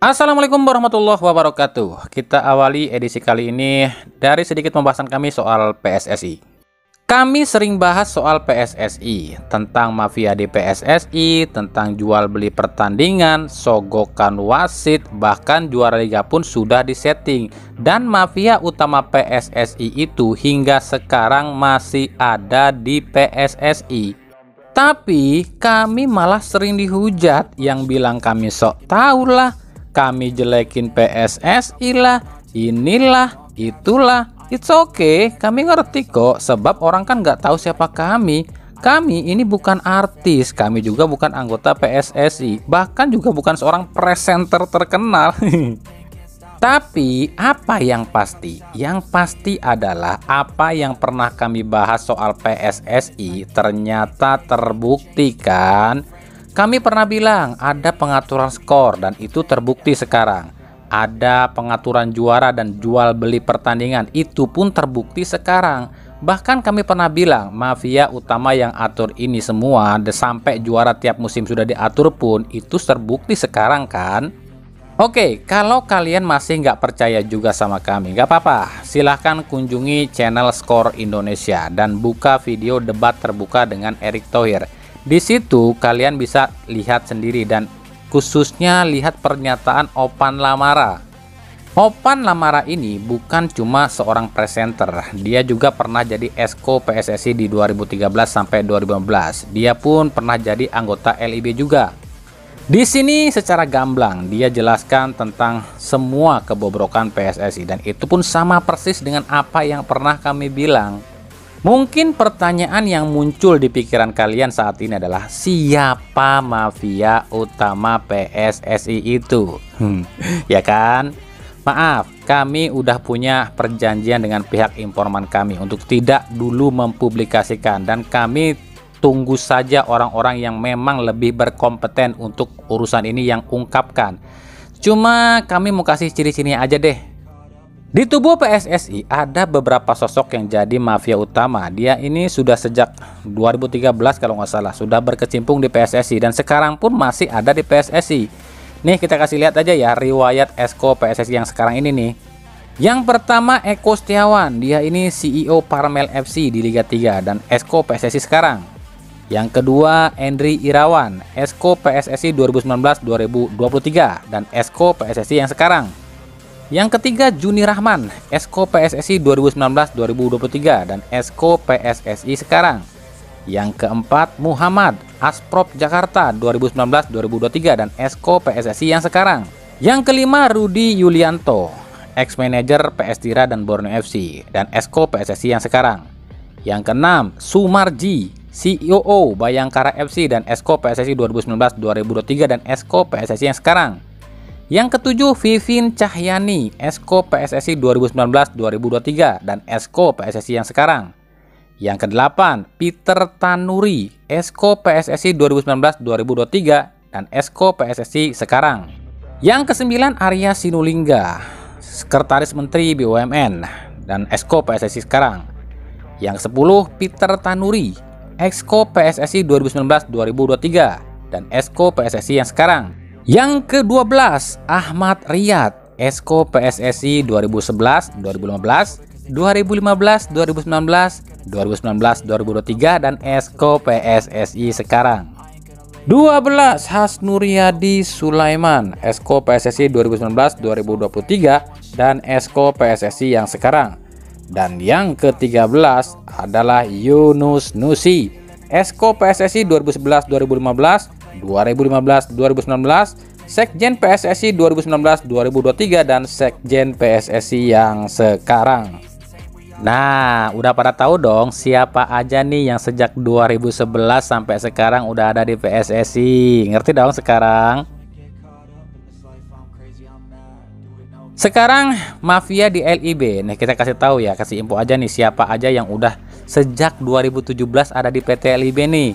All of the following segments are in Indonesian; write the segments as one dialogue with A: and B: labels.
A: Assalamualaikum warahmatullahi wabarakatuh. Kita awali edisi kali ini dari sedikit pembahasan kami soal PSSI. Kami sering bahas soal PSSI, tentang mafia di PSSI, tentang jual beli pertandingan, sogokan wasit, bahkan juara liga pun sudah disetting. Dan mafia utama PSSI itu hingga sekarang masih ada di PSSI. Tapi kami malah sering dihujat yang bilang kami sok tahu lah, kami jelekin PSSI lah, inilah, itulah. It's okay, kami ngerti kok, sebab orang kan nggak tahu siapa kami. Kami ini bukan artis, kami juga bukan anggota PSSI, bahkan juga bukan seorang presenter terkenal. Tapi apa yang pasti? Yang pasti adalah apa yang pernah kami bahas soal PSSI ternyata terbukti kan? Kami pernah bilang ada pengaturan skor dan itu terbukti sekarang. Ada pengaturan juara dan jual beli pertandingan, itu pun terbukti sekarang. Bahkan kami pernah bilang mafia utama yang atur ini semua sampai juara tiap musim sudah diatur pun itu terbukti sekarang kan. Oke, kalau kalian masih nggak percaya juga sama kami, nggak apa-apa. Silahkan kunjungi channel Skor Indonesia dan buka video debat terbuka dengan Erick Thohir. Di situ kalian bisa lihat sendiri dan khususnya lihat pernyataan Opan Lamara. Opan Lamara ini bukan cuma seorang presenter, dia juga pernah jadi Esko PSSI di 2013 sampai 2015. Dia pun pernah jadi anggota LIB juga. Di sini secara gamblang dia jelaskan tentang semua kebobrokan PSSI dan itu pun sama persis dengan apa yang pernah kami bilang. Mungkin pertanyaan yang muncul di pikiran kalian saat ini adalah siapa mafia utama PSSI itu? Ya kan? Maaf, kami udah punya perjanjian dengan pihak informan kami untuk tidak dulu mempublikasikan dan kami tunggu saja orang-orang yang memang lebih berkompeten untuk urusan ini yang ungkapkan. Cuma kami mau kasih ciri-cirinya aja deh. Di tubuh PSSI ada beberapa sosok yang jadi mafia utama. Dia ini sudah sejak 2013 kalau nggak salah sudah berkecimpung di PSSI dan sekarang pun masih ada di PSSI. Nih kita kasih lihat aja ya riwayat Esko PSSI yang sekarang ini nih. Yang pertama Eko Setiawan, dia ini CEO Parmel FC di Liga 3 dan Esko PSSI sekarang. Yang kedua Endri Irawan, Esko PSSI 2019-2023 dan Esko PSSI yang sekarang. Yang ketiga Juni Rahman, Esko PSSI 2019-2023 dan Esko PSSI sekarang. Yang keempat Muhammad, Asprop Jakarta 2019-2023 dan Esko PSSI yang sekarang. Yang kelima Rudi Yulianto, ex-manager PS Tira dan Borneo FC dan Esko PSSI yang sekarang. Yang keenam Sumarji, CEO Bayangkara FC dan Esko PSSI 2019-2023 dan Esko PSSI yang sekarang. Yang ketujuh Vivin Cahyani, Esko PSSI 2019-2023 dan Esko PSSI yang sekarang. Yang kedelapan Peter Tanuri, Esko PSSI 2019-2023 dan Esko PSSI sekarang. Yang kesembilan Arya Sinulinga, Sekretaris Menteri BUMN dan Esko PSSI sekarang. Yang kesepuluh Peter Tanuri, Esko PSSI 2019-2023 dan Esko PSSI yang sekarang. Yang ke-12 Ahmad Riyad, Esko PSSI 2011-2015, 2015-2019, 2019-2023 dan Esko PSSI sekarang. 12 Hasnuryadi Sulaiman, Esko PSSI 2019-2023 dan Esko PSSI yang sekarang. Dan yang ke-13 adalah Yunus Nusi, Esko PSSI 2011-2015, 2015-2019, Sekjen PSSI 2019-2023 dan Sekjen PSSI yang sekarang. Nah, udah pada tahu dong siapa aja nih yang sejak 2011 sampai sekarang udah ada di PSSI. Ngerti dong sekarang? Sekarang mafia di LIB. Nih kita kasih tahu ya, kasih info aja nih siapa aja yang udah sejak 2017 ada di PT LIB nih.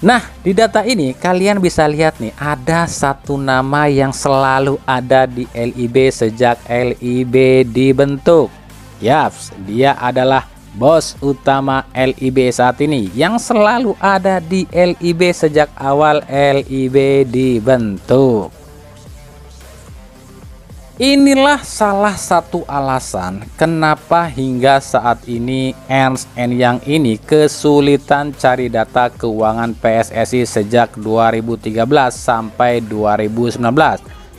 A: Nah, di data ini kalian bisa lihat nih ada satu nama yang selalu ada di LIB sejak LIB dibentuk. Yaps, dia adalah bos utama LIB saat ini yang selalu ada di LIB sejak awal LIB dibentuk. Inilah salah satu alasan kenapa hingga saat ini Ernst & Young ini kesulitan cari data keuangan PSSI sejak 2013 sampai 2019.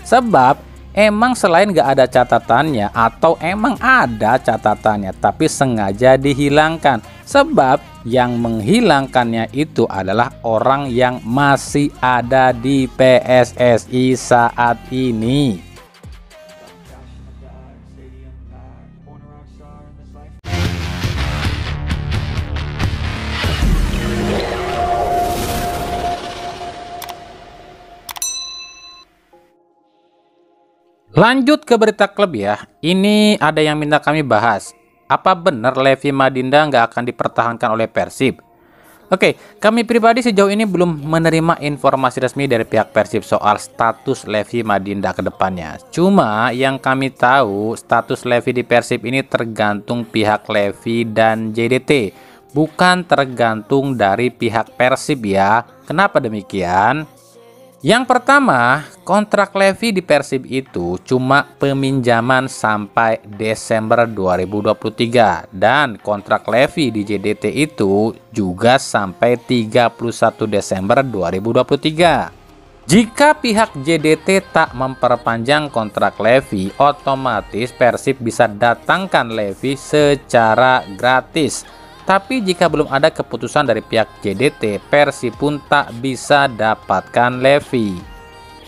A: Sebab emang selain gak ada catatannya atau emang ada catatannya tapi sengaja dihilangkan. Sebab yang menghilangkannya itu adalah orang yang masih ada di PSSI saat ini. Lanjut ke berita klub ya. Ini ada yang minta kami bahas. Apa benar Levi Madinda nggak akan dipertahankan oleh Persib? Oke, kami pribadi sejauh ini belum menerima informasi resmi dari pihak Persib soal status Levi Madinda ke depannya. Cuma yang kami tahu status Levi di Persib ini tergantung pihak Levi dan JDT. Bukan tergantung dari pihak Persib ya. Kenapa demikian? Yang pertama, kontrak Levi di Persib itu cuma peminjaman sampai Desember 2023 dan kontrak Levi di JDT itu juga sampai 31 Desember 2023. Jika pihak JDT tak memperpanjang kontrak Levi, otomatis Persib bisa datangkan Levi secara gratis. Tapi jika belum ada keputusan dari pihak JDT, Persib pun tak bisa dapatkan Levi.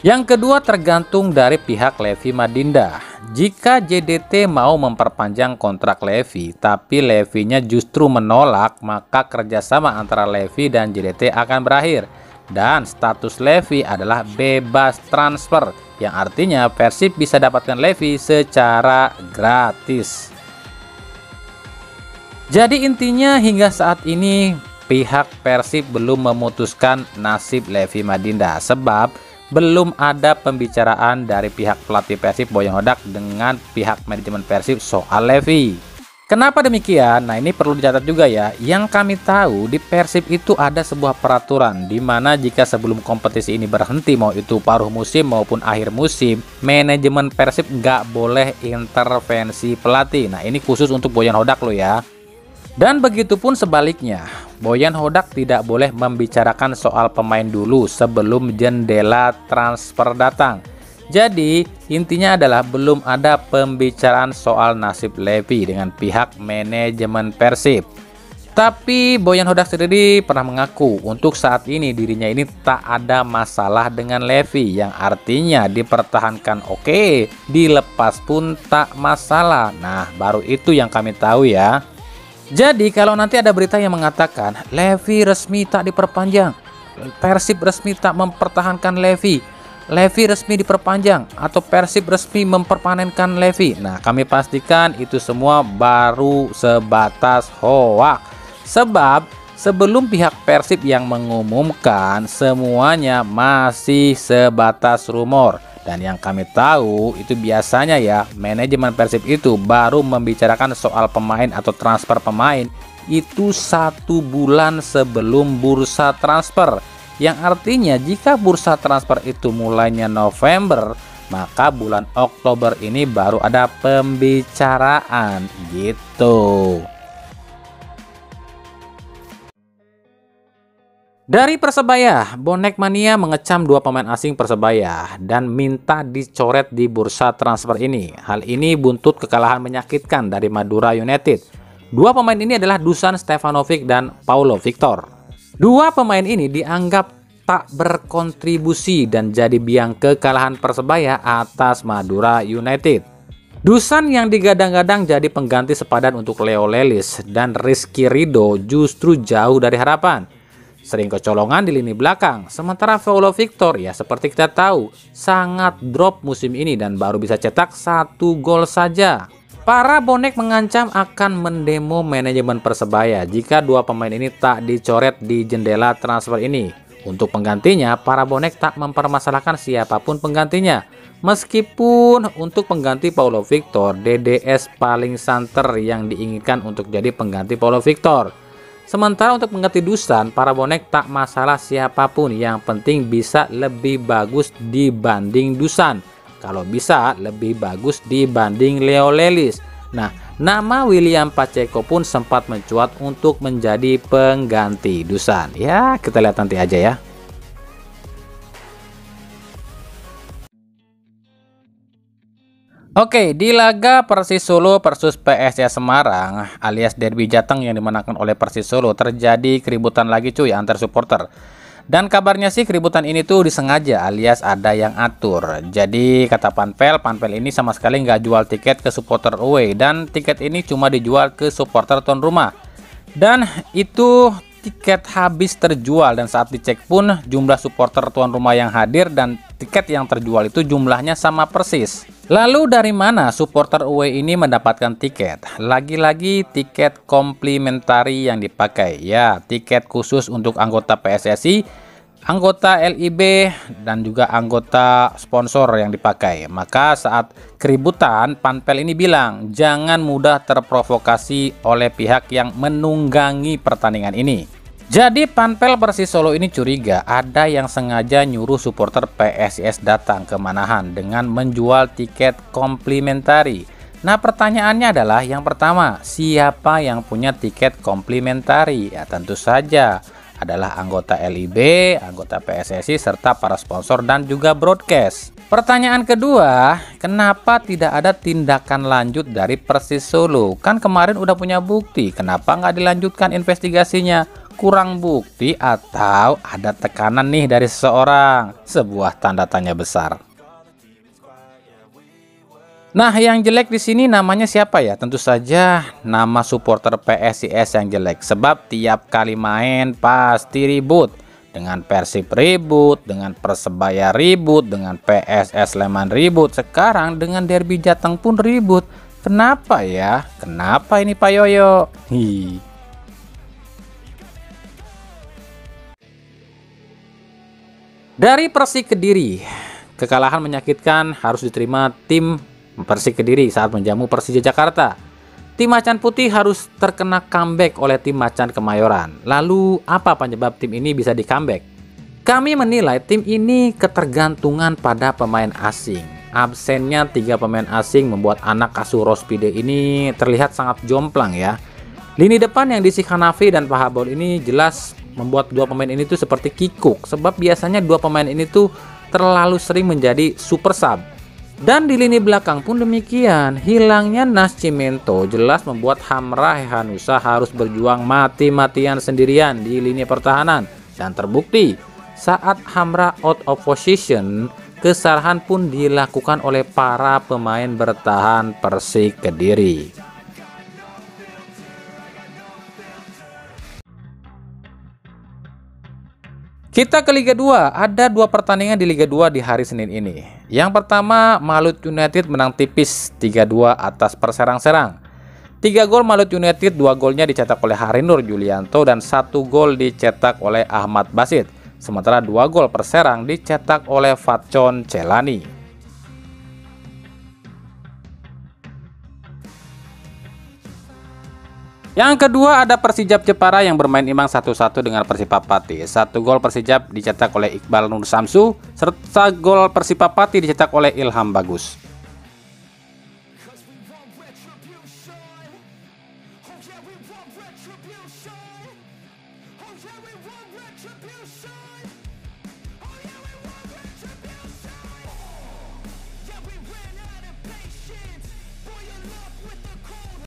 A: Yang kedua tergantung dari pihak Levi Madinda. Jika JDT mau memperpanjang kontrak Levi, tapi Levinya justru menolak, maka kerjasama antara Levi dan JDT akan berakhir. Dan status Levi adalah bebas transfer, yang artinya Persib bisa dapatkan Levi secara gratis. Jadi intinya hingga saat ini pihak Persib belum memutuskan nasib Levi Madinda sebab belum ada pembicaraan dari pihak pelatih Persib Boyan Hodak dengan pihak manajemen Persib soal Levi. Kenapa demikian? Nah ini perlu dicatat juga ya. Yang kami tahu di Persib itu ada sebuah peraturan di mana jika sebelum kompetisi ini berhenti, mau itu paruh musim maupun akhir musim, manajemen Persib nggak boleh intervensi pelatih. Nah ini khusus untuk Boyan Hodak loh ya. Dan begitupun sebaliknya, Boyan Hodak tidak boleh membicarakan soal pemain dulu sebelum jendela transfer datang. Jadi intinya adalah belum ada pembicaraan soal nasib Levi dengan pihak manajemen Persib. Tapi Boyan Hodak sendiri pernah mengaku untuk saat ini dirinya ini tak ada masalah dengan Levi, yang artinya dipertahankan oke, dilepas pun tak masalah. Nah baru itu yang kami tahu ya. Jadi kalau nanti ada berita yang mengatakan Levi resmi tak diperpanjang, Persib resmi tak mempertahankan Levi, Levi resmi diperpanjang, atau Persib resmi memperpanenkan Levi, nah kami pastikan itu semua baru sebatas hoak. Sebab sebelum pihak Persib yang mengumumkan, semuanya masih sebatas rumor. Dan yang kami tahu itu biasanya ya manajemen Persib itu baru membicarakan soal pemain atau transfer pemain itu 1 bulan sebelum bursa transfer. Yang artinya jika bursa transfer itu mulainya November, maka bulan Oktober ini baru ada pembicaraan gitu. Dari Persebaya, Bonek Mania mengecam 2 pemain asing Persebaya dan minta dicoret di bursa transfer ini. Hal ini buntut kekalahan menyakitkan dari Madura United. 2 pemain ini adalah Dusan Stefanovic dan Paulo Victor. 2 pemain ini dianggap tak berkontribusi dan jadi biang kekalahan Persebaya atas Madura United. Dusan yang digadang-gadang jadi pengganti sepadan untuk Leo Lelis dan Rizky Ridho justru jauh dari harapan. Sering kecolongan di lini belakang, sementara Paulo Victor ya seperti kita tahu sangat drop musim ini dan baru bisa cetak 1 gol saja. Para bonek mengancam akan mendemo manajemen Persebaya jika 2 pemain ini tak dicoret di jendela transfer ini. Untuk penggantinya, para bonek tak mempermasalahkan siapapun penggantinya. Meskipun untuk pengganti Paulo Victor, DDS paling santer yang diinginkan untuk jadi pengganti Paulo Victor. Sementara untuk mengganti Dusan, para bonek tak masalah siapapun, yang penting bisa lebih bagus dibanding Dusan. kalau bisa lebih bagus dibanding Leo Lelis. Nah, nama William Pacheco pun sempat mencuat untuk menjadi pengganti Dusan. Ya, kita lihat nanti aja ya. Oke, di laga Persis Solo versus PSIS Semarang alias Derby Jateng yang dimenangkan oleh Persis Solo, terjadi keributan lagi cuy antar supporter. Dan kabarnya sih keributan ini tuh disengaja alias ada yang atur. Jadi kata Panpel ini sama sekali nggak jual tiket ke supporter away, dan tiket ini cuma dijual ke supporter tuan rumah. Dan itu tiket habis terjual, dan saat dicek pun jumlah supporter tuan rumah yang hadir dan tiket yang terjual itu jumlahnya sama persis. Lalu dari mana supporter away ini mendapatkan tiket? Lagi-lagi tiket komplementari yang dipakai. Ya, tiket khusus untuk anggota PSSI, anggota LIB, dan juga anggota sponsor yang dipakai. Maka saat keributan, Panpel ini bilang jangan mudah terprovokasi oleh pihak yang menunggangi pertandingan ini. Jadi Panpel Persis Solo ini curiga ada yang sengaja nyuruh supporter PSIS datang ke Manahan dengan menjual tiket komplementari. Nah, pertanyaannya adalah yang pertama, siapa yang punya tiket komplementari? Ya, tentu saja adalah anggota LIB, anggota PSSI, serta para sponsor dan juga broadcast. Pertanyaan kedua, kenapa tidak ada tindakan lanjut dari Persis Solo? Kan kemarin udah punya bukti, kenapa nggak dilanjutkan investigasinya? Kurang bukti atau ada tekanan nih dari seseorang? Sebuah tanda tanya besar. Nah, yang jelek di sini namanya siapa ya? Tentu saja nama supporter PSIS yang jelek, sebab tiap kali main pasti ribut. Dengan Persib ribut, dengan Persebaya ribut, dengan PSS Sleman ribut, sekarang dengan Derby Jateng pun ribut. Kenapa ya? Kenapa ini Pak Yoyo? Dari Persik Kediri, kekalahan menyakitkan harus diterima tim Persik Kediri saat menjamu Persija Jakarta. Tim Macan Putih harus terkena comeback oleh tim Macan Kemayoran. Lalu apa penyebab tim ini bisa di comeback? Kami menilai tim ini ketergantungan pada pemain asing. Absennya 3 pemain asing membuat anak asuh Rospide ini terlihat sangat jomplang ya. Lini depan yang diisi Hanafi dan Pahabol ini jelas membuat 2 pemain ini tuh seperti kikuk, sebab biasanya 2 pemain ini tuh terlalu sering menjadi super sub. Dan di lini belakang pun demikian, hilangnya Nascimento jelas membuat Hamrah Hehanusa harus berjuang mati-matian sendirian di lini pertahanan. Dan terbukti, saat Hamrah out of position, kesalahan pun dilakukan oleh para pemain bertahan Persik Kediri. Kita ke Liga 2, ada 2 pertandingan di Liga 2 di hari Senin ini. Yang pertama, Malut United menang tipis 3-2 atas Perserang-Serang. 3 gol Malut United, 2 golnya dicetak oleh Harinur Julianto dan 1 gol dicetak oleh Ahmad Basit. Sementara 2 gol Perserang dicetak oleh Fatcon Celani. Yang kedua ada Persijap Jepara yang bermain imbang 1-1 dengan Persipapati. 1 gol Persijap dicetak oleh Iqbal Nur Samsu, serta gol Persipapati dicetak oleh Ilham Bagus.